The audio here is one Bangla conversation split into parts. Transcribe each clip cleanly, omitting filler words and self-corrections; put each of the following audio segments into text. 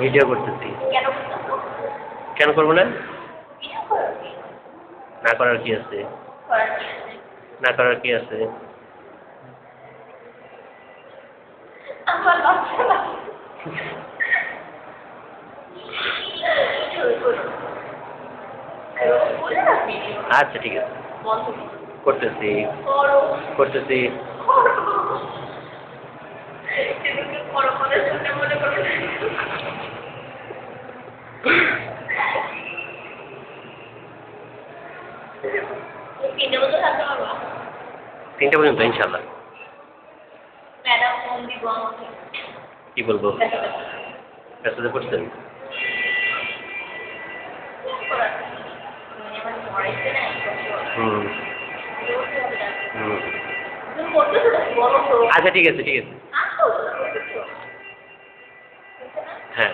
ভিডিও করতেছি। কেন করবো না? না করার কি আছে? না করার কি আছে? আচ্ছা ঠিক আছে, করতেছি করতেছি। তিনটা পর্যন্ত ইনশাল্লাহ। কি বলবো? মেসেজে করছেন? হুম হুম আচ্ছা ঠিক আছে ঠিক আছে। হ্যাঁ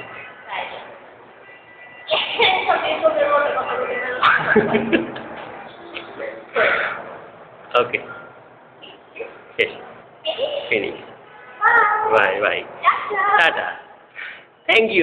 ওকে শেষ, finish, bye bye, tata, thank you.